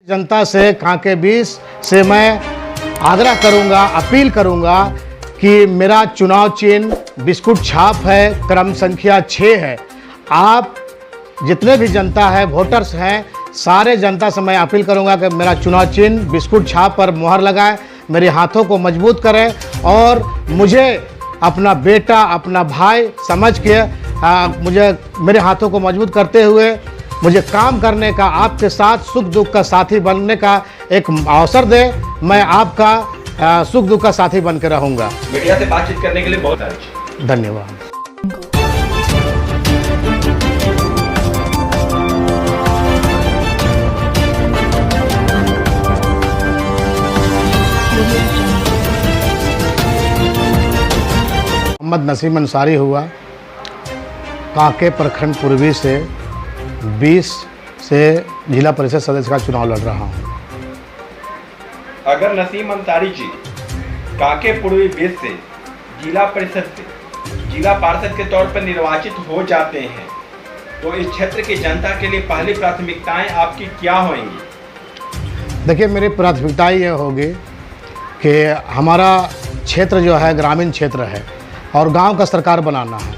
जनता से कांके 20 से मैं आग्रह करूंगा, अपील करूंगा कि मेरा चुनाव चिन्ह बिस्कुट छाप है, क्रम संख्या 6 है। आप जितने भी जनता है, वोटर्स हैं, सारे जनता से मैं अपील करूंगा कि मेरा चुनाव चिन्ह बिस्कुट छाप पर मुहर लगाएं, मेरे हाथों को मजबूत करें और मुझे अपना बेटा, अपना भाई समझ के मुझे मेरे हाथों को मजबूत करते हुए मुझे काम करने का, आपके साथ सुख दुख का साथी बनने का एक अवसर दे। मैं आपका सुख दुख का साथी बन के रहूँगा। मीडिया से बातचीत करने के लिए बहुत धन्यवाद। मोहम्मद नसीम अंसारी हुआ, कांके प्रखंड पूर्वी से 20 से जिला परिषद सदस्य का चुनाव लड़ रहा हूँ। अगर नसीम अंसारी जी कांके पूर्वी 20 से जिला परिषद से जिला पार्षद के तौर पर निर्वाचित हो जाते हैं तो इस क्षेत्र की जनता के लिए पहली प्राथमिकताएं आपकी क्या होंगी? देखिए, मेरी प्राथमिकता ये होगी कि हमारा क्षेत्र जो है ग्रामीण क्षेत्र है और गांव का सरकार बनाना है,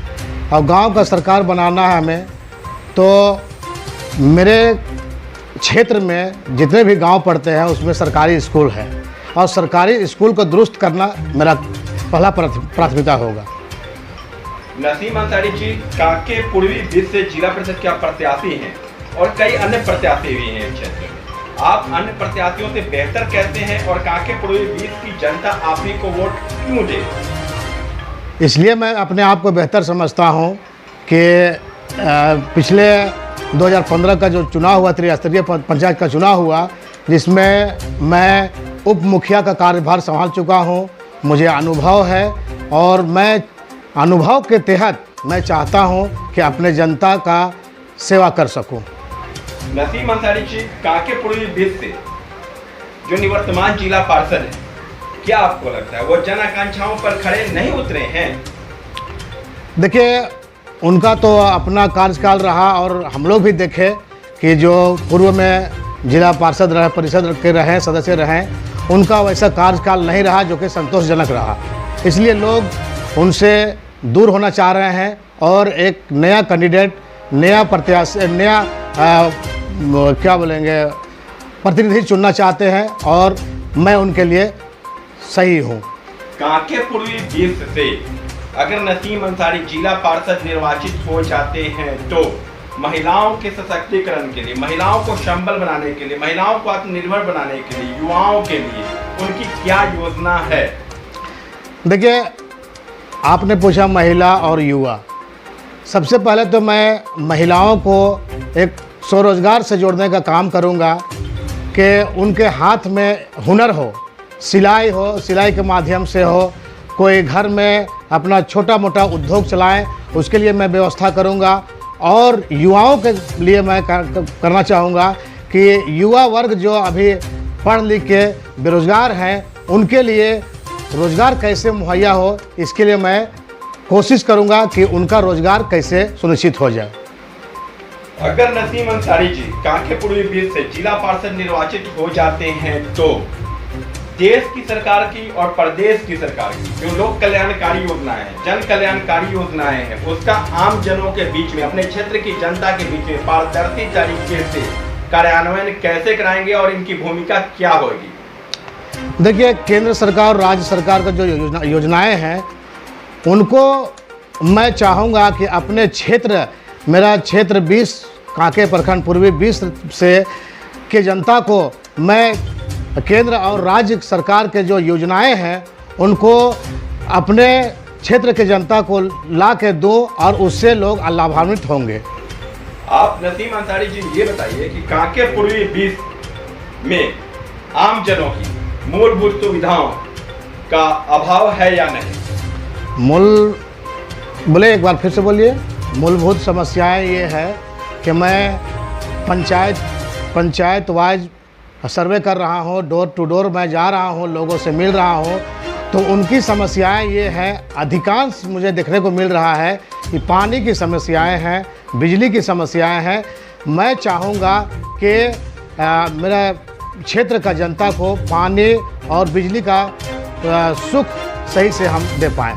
और गांव का सरकार बनाना है हमें। तो मेरे क्षेत्र में जितने भी गांव पड़ते हैं उसमें सरकारी स्कूल है और सरकारी स्कूल को दुरुस्त करना मेरा पहला प्राथमिकता होगा। नसीम अंसारी जी कांके पूर्वी 20 से जिला परिषद के प्रत्याशी हैं और कई अन्य प्रत्याशी भी हैं क्षेत्र में। आप अन्य प्रत्याशियों से बेहतर कहते हैं और कांके पूर्वी 20 की जनता आप ही को वोट क्यों दे? इसलिए मैं अपने आप को बेहतर समझता हूं कि पिछले 2015 का जो चुनाव हुआ, त्रिस्तरीय पंचायत का चुनाव हुआ, जिसमें मैं उप मुखिया का कार्यभार संभाल चुका हूं, मुझे अनुभव है और मैं अनुभव के तहत मैं चाहता हूं कि अपने जनता का सेवा कर सकूं। नसीम अंसारी जी कांके पूर्वी 20 से जो निवर्तमान जिला पार्षद है, क्या आपको लगता है वो जन आकांक्षाओं पर खड़े नहीं उतरे हैं? देखिए, उनका तो अपना कार्यकाल रहा और हम लोग भी देखे कि जो पूर्व में जिला पार्षद रहे, परिषद के रहे, सदस्य रहे, उनका वैसा कार्यकाल नहीं रहा जो कि संतोषजनक रहा। इसलिए लोग उनसे दूर होना चाह रहे हैं और एक नया कैंडिडेट, नया प्रत्याशी, नया क्या बोलेंगे, प्रतिनिधि चुनना चाहते हैं और मैं उनके लिए सही हूँ। कांके पूर्वी 20 से अगर नसीम अंसारी जिला पार्षद निर्वाचित हो जाते हैं तो महिलाओं के सशक्तिकरण के लिए, महिलाओं को संबल बनाने के लिए, महिलाओं को आत्मनिर्भर बनाने के लिए, युवाओं के लिए उनकी क्या योजना है? देखिए, आपने पूछा महिला और युवा। सबसे पहले तो मैं महिलाओं को एक स्वरोजगार से जोड़ने का काम करूंगा कि उनके हाथ में हुनर हो, सिलाई हो, सिलाई के माध्यम से हो, कोई घर में अपना छोटा मोटा उद्योग चलाएं, उसके लिए मैं व्यवस्था करूंगा। और युवाओं के लिए मैं करना चाहूँगा कि युवा वर्ग जो अभी पढ़ लिख के बेरोज़गार हैं, उनके लिए रोज़गार कैसे मुहैया हो, इसके लिए मैं कोशिश करूंगा कि उनका रोज़गार कैसे सुनिश्चित हो जाए। अगर नसीम अंसारी जी कांके पूर्वी 20 से जिला पार्षद निर्वाचित हो जाते हैं तो देश की सरकार की और प्रदेश की सरकार की जो लोक कल्याणकारी योजनाएं हैं, जन कल्याणकारी योजनाएं हैं, उसका आम जनों के बीच में, अपने क्षेत्र की जनता के बीच में पारदर्शी तरीके से कार्यान्वयन कैसे कराएंगे और इनकी भूमिका क्या होगी? देखिए, केंद्र सरकार और राज्य सरकार का जो योजनाएं हैं, उनको मैं चाहूँगा कि अपने क्षेत्र, मेरा क्षेत्र 20 कांके प्रखंड पूर्वी 20 से के जनता को मैं केंद्र और राज्य सरकार के जो योजनाएं हैं उनको अपने क्षेत्र के जनता को ला के दो और उससे लोग लाभान्वित होंगे। आप नसीम अंसारी जी ये बताइए कि कांके पूर्वी 20 में आम जनों की मूलभूत सुविधाओं का अभाव है या नहीं? बोले एक बार फिर से बोलिए। मूलभूत समस्याएं ये है कि मैं पंचायत वाइज सर्वे कर रहा हूँ, डोर टू डोर मैं जा रहा हूँ, लोगों से मिल रहा हूँ, तो उनकी समस्याएं ये हैं, अधिकांश मुझे देखने को मिल रहा है कि पानी की समस्याएं हैं, बिजली की समस्याएं हैं। मैं चाहूँगा कि मेरा क्षेत्र का जनता को पानी और बिजली का सुख सही से हम दे पाएँ।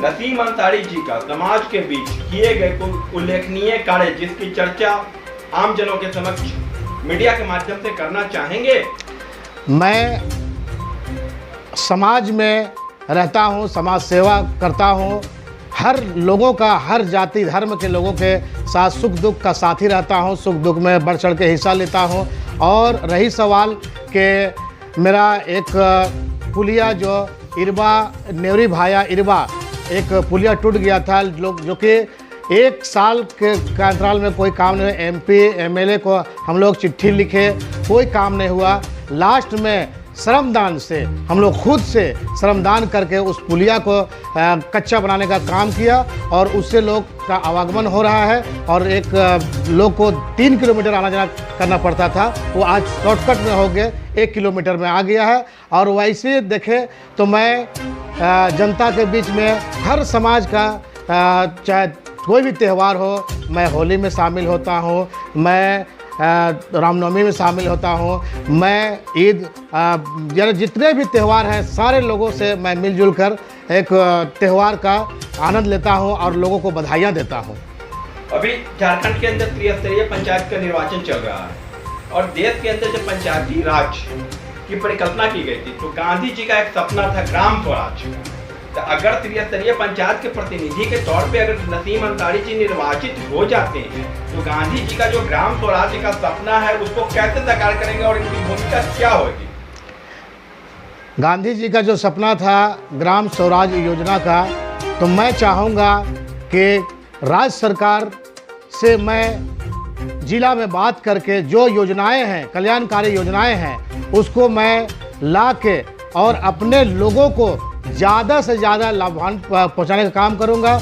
नसीम अंसारी जी का समाज के बीच किए गए कुछ उल्लेखनीय कार्य जिसकी चर्चा आम जनों के समक्ष मीडिया के माध्यम से करना चाहेंगे। मैं समाज में रहता हूँ, समाज सेवा करता हूँ, हर लोगों का, हर जाति धर्म के लोगों के साथ सुख दुख का साथी रहता हूँ, सुख दुख में बढ़ चढ़ के हिस्सा लेता हूँ। और रही सवाल कि मेरा एक पुलिया जो इरबा नेवरी भाया इरबा एक पुलिया टूट गया था, लोग जो कि 1 साल के अंतराल में कोई काम नहीं, एमपी एमएलए को हम लोग चिट्ठी लिखे, कोई काम नहीं हुआ। लास्ट में श्रमदान से हम लोग खुद से श्रमदान करके उस पुलिया को कच्चा बनाने का काम किया और उससे लोग का आवागमन हो रहा है। और एक लोग को 3 किलोमीटर आना जाना करना पड़ता था, वो आज शॉर्टकट में हो गए 1 किलोमीटर में आ गया है। और वैसे देखें तो मैं जनता के बीच में हर समाज का चाहे कोई भी त्यौहार हो, मैं होली में शामिल होता हूँ, मैं रामनवमी में शामिल होता हूँ, मैं ईद, यानी जितने भी त्यौहार हैं सारे लोगों से मैं मिलजुल कर एक त्यौहार का आनंद लेता हूँ और लोगों को बधाइयाँ देता हूँ। अभी झारखंड के अंदर त्रिस्तरीय पंचायत का निर्वाचन चल रहा है और देश के अंदर जब पंचायती राज की परिकल्पना की गई थी तो गांधी जी का एक सपना था ग्राम स्वराज। तो अगर त्रिस्तरीय पंचायत के प्रतिनिधि के तौर पे अगर नसीम अंसारी जी निर्वाचित हो जाते हैं तो गांधी जी का जो ग्राम स्वराज का सपना है उसको कैसे साकार करेंगे और इनकी भूमिका क्या होगी? गांधी जी का जो सपना था ग्राम स्वराज योजना का, तो मैं चाहूँगा कि राज्य सरकार से मैं जिला में बात करके जो योजनाएं हैं, कल्याणकारी योजनाएं हैं, उसको मैं ला के और अपने लोगों को ज़्यादा से ज़्यादा लाभान्वित पहुँचाने का काम करूँगा।